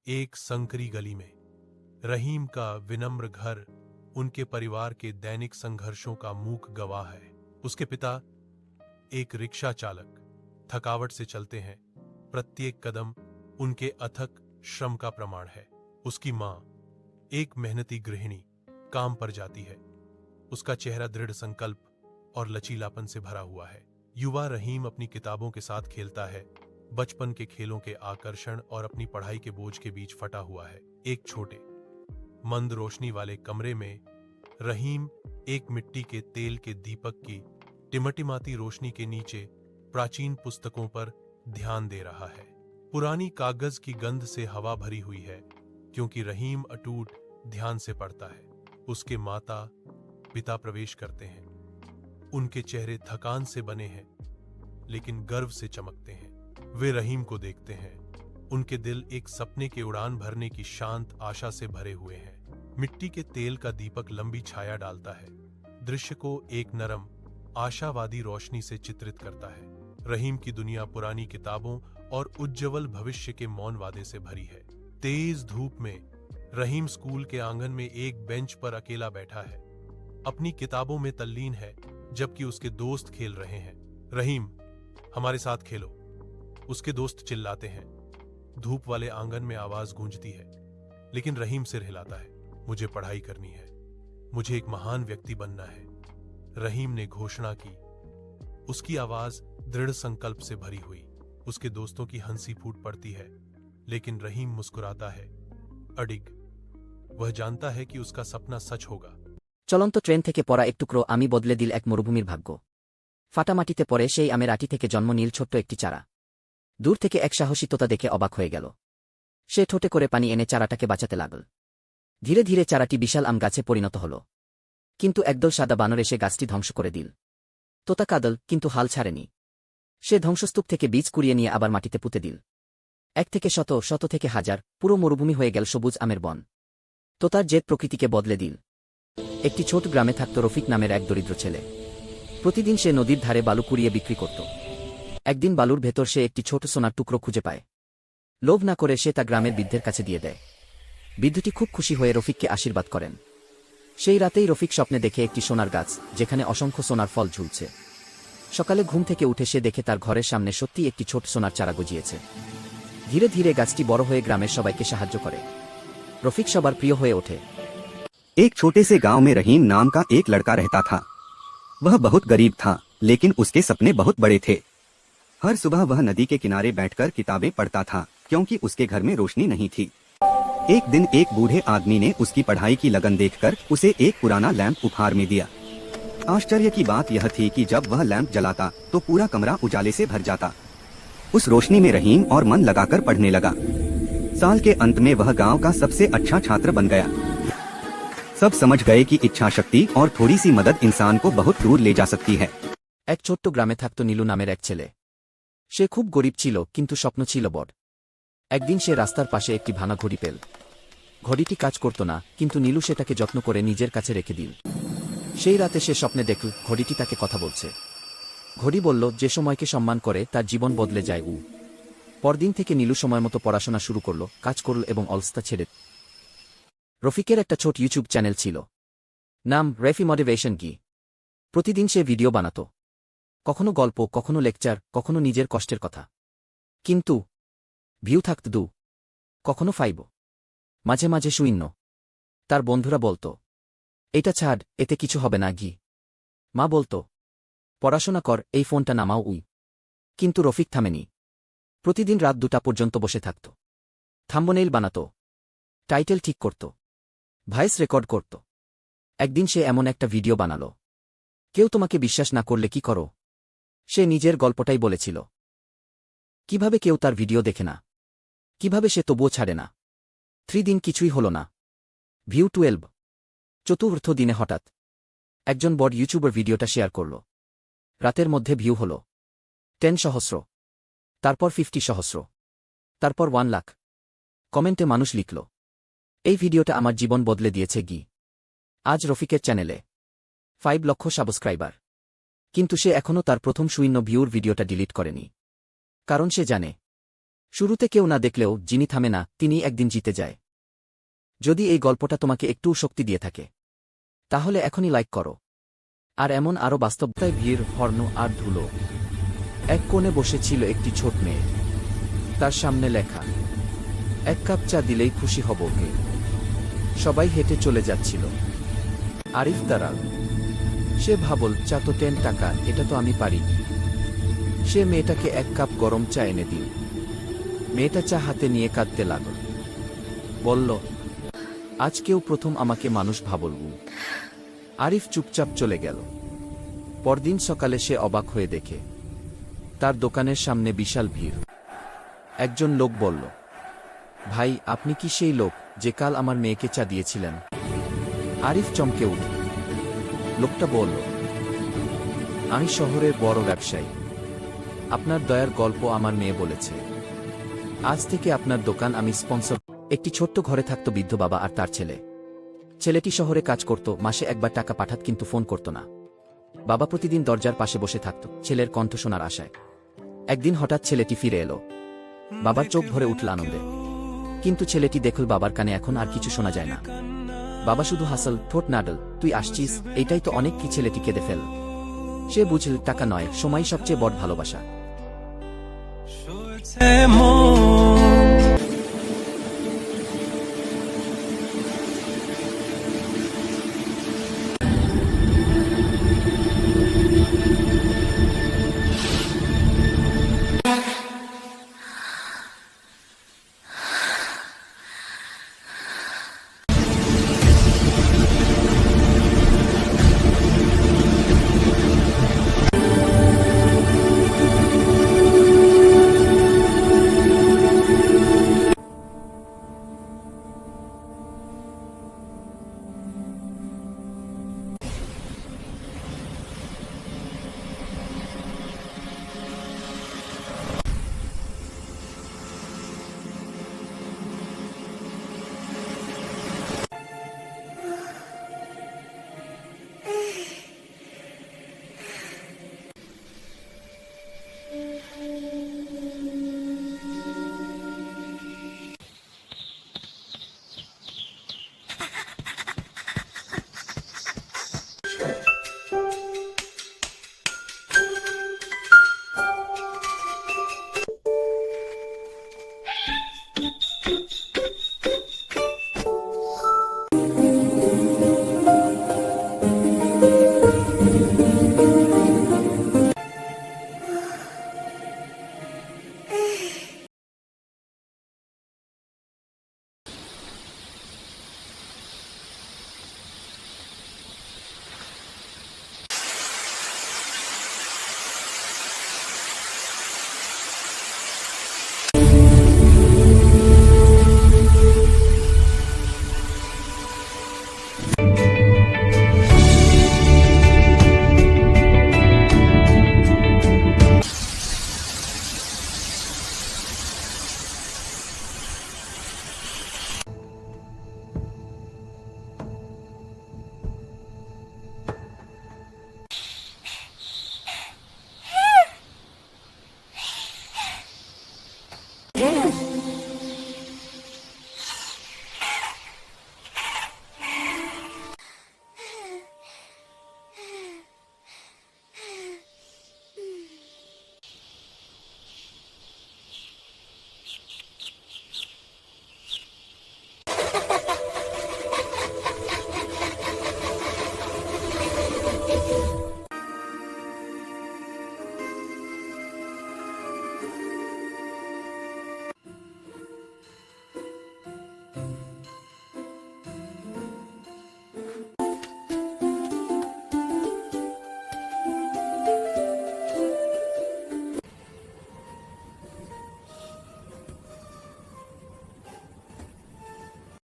एक संकरी गली में रहीम का विनम्र घर उनके परिवार के दैनिक संघर्षों का मूक गवाह है। उसके पिता एक रिक्शा चालक थकावट से चलते हैं, प्रत्येक कदम उनके अथक श्रम का प्रमाण है। उसकी मां एक मेहनती गृहिणी काम पर जाती है, उसका चेहरा दृढ़ संकल्प और लचीलापन से भरा हुआ है। युवा रहीम अपनी किताबों के साथ खेलता है, बचपन के खेलों के आकर्षण और अपनी पढ़ाई के बोझ के बीच फटा हुआ है। एक छोटे मंद रोशनी वाले कमरे में रहीम एक मिट्टी के तेल के दीपक की टिमटिमाती रोशनी के नीचे प्राचीन पुस्तकों पर ध्यान दे रहा है। पुरानी कागज की गंध से हवा भरी हुई है, क्योंकि रहीम अटूट ध्यान से पढ़ता है। उसके माता पिता प्रवेश करते हैं, उनके चेहरे थकान से बने हैं लेकिन गर्व से चमकते हैं। वे रहीम को देखते हैं, उनके दिल एक सपने के उड़ान भरने की शांत आशा से भरे हुए हैं। मिट्टी के तेल का दीपक लंबी छाया डालता है, दृश्य को एक नरम आशावादी रोशनी से चित्रित करता है। रहीम की दुनिया पुरानी किताबों और उज्जवल भविष्य के मौन वादे से भरी है। तेज धूप में रहीम स्कूल के आंगन में एक बेंच पर अकेला बैठा है, अपनी किताबों में तल्लीन है, जबकि उसके दोस्त खेल रहे हैं। रहीम, हमारे साथ खेलो, उसके दोस्त चिल्लाते हैं। धूप वाले आंगन में आवाज गूंजती है, लेकिन रहीम सिर हिलाता है। मुझे पढ़ाई करनी है, मुझे एक महान व्यक्ति बनना है, रहीम ने घोषणा की। उसकी आवाज दृढ़ संकल्प से भरी हुई। उसके दोस्तों की हंसी फूट पड़ती है, लेकिन रहीम मुस्कुराता है, अडिग। वह जानता है कि उसका सपना सच होगा। চলন্ত ট্রেন থেকে পড়া এক টুকরো আমি বদলে দিল এক মরুভূমির ভাগ্য। ফাটা মাটিতে পড়ে সেই আমের আটি থেকে জন্ম নীল ছোট্ট একটি চারা। দূর থেকে এক সাহসিকতা দেখে অবাক হয়ে গেল। সে ঠোঁটে করে পানি এনে চারাটাকে বাঁচাতে লাগল। ধীরে ধীরে চারাটি বিশাল আম গাছে পরিণত হল। কিন্তু একদল সাদা বানর এসে গাছটি ধ্বংস করে দিল। তোতা কাদল কিন্তু হাল ছাড়েনি। সে ধ্বংসস্তূপ থেকে বীজ কুড়িয়ে নিয়ে আবার মাটিতে পুঁতে দিল। এক থেকে শত, শত থেকে হাজার, পুরো মরুভূমি হয়ে গেল সবুজ আমের বন। তোতার জেদ প্রকৃতিকে বদলে দিল। একটি ছোট গ্রামে থাকত রফিক নামের এক দরিদ্র ছেলে। প্রতিদিন সে নদীর ধারে বালু কুড়িয়ে বিক্রি করত। একদিন বালুর ভেতর সে একটি ছোট সোনার টুকরো খুঁজে পায়। লোভ না করে সে তা গ্রামের বৃদ্ধের কাছে দিয়ে দেয়। বৃদ্ধটি খুব খুশি হয়ে রফিককে আশীর্বাদ করেন। সেই রাতেই রফিক স্বপ্নে দেখে একটি সোনার গাছ, যেখানে অসংখ্য সোনার ফল ঝুলছে। সকালে ঘুম থেকে উঠে সে দেখে তার ঘরের সামনে সত্যিই একটি ছোট সোনার চারা গজিয়েছে। ধীরে ধীরে গাছটি বড় হয়ে গ্রামের সবাইকে সাহায্য করে। রফিক সবার প্রিয় হয়ে ওঠে। एक छोटे से गांव में रहीम नाम का एक लड़का रहता था। वह बहुत गरीब था, लेकिन उसके सपने बहुत बड़े थे। हर सुबह वह नदी के किनारे बैठकर किताबें पढ़ता था, क्योंकि उसके घर में रोशनी नहीं थी। एक दिन एक बूढ़े आदमी ने उसकी पढ़ाई की लगन देखकर उसे एक पुराना लैंप उपहार में दिया। आश्चर्य की बात यह थी कि जब वह लैंप जलाता तो पूरा कमरा उजाले से भर जाता। उस रोशनी में रहीम और मन लगाकर पढ़ने लगा। साल के अंत में वह गांव का सबसे अच्छा छात्र बन गया। सब समझ गए कि इच्छा शक्ति और थोड़ी सी मदद इंसान को बहुत दूर ले जा सकती है। এক ছোট্ট গ্রামে থাকত নীলু নামের এক ছেলে। সে খুব গরিব ছিল, কিন্তু স্বপ্ন ছিল বড়। একদিন সে রাস্তার পাশে একটি ভাঙা ঘড়ি পেল। ঘড়িটি কাজ করত না, কিন্তু নীলু সেটাকে যত্ন করে নিজের কাছে রেখে দিল। সেই রাতে সে স্বপ্নে দেখল ঘড়িটি তাকে কথা বলছে। ঘড়ি বলল, যে সময়কে সম্মান করে তার জীবন বদলে যায়। পরদিন থেকে নীলু সময়মতো পড়াশোনা শুরু করল, কাজ করল এবং অলসতা ছেড়ে। রফিকের একটা ছোট ইউটিউব চ্যানেল ছিল, নাম রেফি মোটিভেশন কি। প্রতিদিন সে ভিডিও বানাত, কখনো গল্প, কখনো লেকচার, কখনো নিজের কষ্টের কথা। কিন্তু ভিউ থাকত 2, কখনো 5, মাঝে মাঝে 0। তার বন্ধুরা বলত, এটা ছাড়, এতে কিছু হবে না গি। মা বলত, পড়াশোনা কর, এই ফোনটা নামাও। কিন্তু রফিক থামেনি। প্রতিদিন রাত 2টা পর্যন্ত বসে থাকত। থাম্বনেইল বানাত, টাইটেল ঠিক করত, ভয়েস রেকর্ড করত। একদিন সে এমন একটা ভিডিও বানাল, কেউ তোমাকে বিশ্বাস না করলে কি করো। সে নিজের গল্পটাই বলেছিল, কিভাবে কেউ তার ভিডিও দেখে না, কিভাবে সে তবুও ছাড়ে না। 3 দিন কিছুই হল না, ভিউ 12। চতুর্থ দিনে হঠাৎ একজন বড় ইউটিউবার ভিডিওটা শেয়ার করল। রাতের মধ্যে ভিউ হল 10 সহস্র, তারপর 50 সহস্র, তারপর 1 লাখ। কমেন্টে মানুষ লিখল, এই ভিডিওটা আমার জীবন বদলে দিয়েছে গি। আজ রফিকের চ্যানেলে 5 লক্ষ সাবস্ক্রাইবার। কিন্তু সে এখনও তার প্রথম 0 ভিউর ভিডিওটা ডিলিট করেনি। কারণ সে জানে, শুরুতে কেউ না দেখলেও যিনি থামে না তিনি একদিন জিতে যায়। যদি এই গল্পটা তোমাকে একটু শক্তি দিয়ে থাকে তাহলে এখনই লাইক করো। আর এমন আরও বাস্তবতায় ভিড়, হর্ন আর ধুলো। এক কোণে বসেছিল একটি ছোট মেয়ে, তার সামনে লেখা, এক কাপ চা দিলেই খুশি হব ওকে। সবাই হেঁটে চলে যাচ্ছিল। আরিফ দাঁড়াল। সে ভাবল, চা তো 10 টাকা, এটা তো আমি পারি। সে মেয়েটাকে এক কাপ গরম চা এনে দিল। মেয়েটা চা হাতে নিয়ে কাঁদতে লাগল। বলল, আজ কেউ প্রথম আমাকে মানুষ ভাবল। আরিফ চুপচাপ চলে গেল। পরদিন সকালে সে অবাক হয়ে দেখে তার দোকানের সামনে বিশাল ভিড়। একজন লোক বলল, ভাই, আপনি কি সেই লোক যে কাল আমার মেয়েকে চা দিয়েছিলেন? আরিফ চমকে উঠল। লোকটা বলল, আমি শহরের বড় ব্যবসায়ী। আপনার দয়ার গল্প আমার মেয়ে বলেছে। আজ থেকে আপনার দোকান আমি স্পন্সর। একটি ছোট্ট ঘরে থাকত বৃদ্ধ বাবা আর তার ছেলে। ছেলেটি শহরে কাজ করত, মাসে একবার টাকা পাঠাত কিন্তু ফোন করত না। বাবা প্রতিদিন দরজার পাশে বসে থাকত ছেলের কণ্ঠ শোনার আশায়। একদিন হঠাৎ ছেলেটি ফিরে এলো। বাবার চোখ ভরে উঠল আনন্দে। কিন্তু ছেলেটি দেখল বাবার কানে এখন আর কিছু শোনা যায় না। বাবা শুধু হাসল, ঠোঁট নাড়ল, তুই আসছিস, এইটাই তো অনেক। কি? ছেলেটি কেঁদে ফেল। সে বুঝল টাকা নয়, সময় সবচেয়ে বড় ভালোবাসা।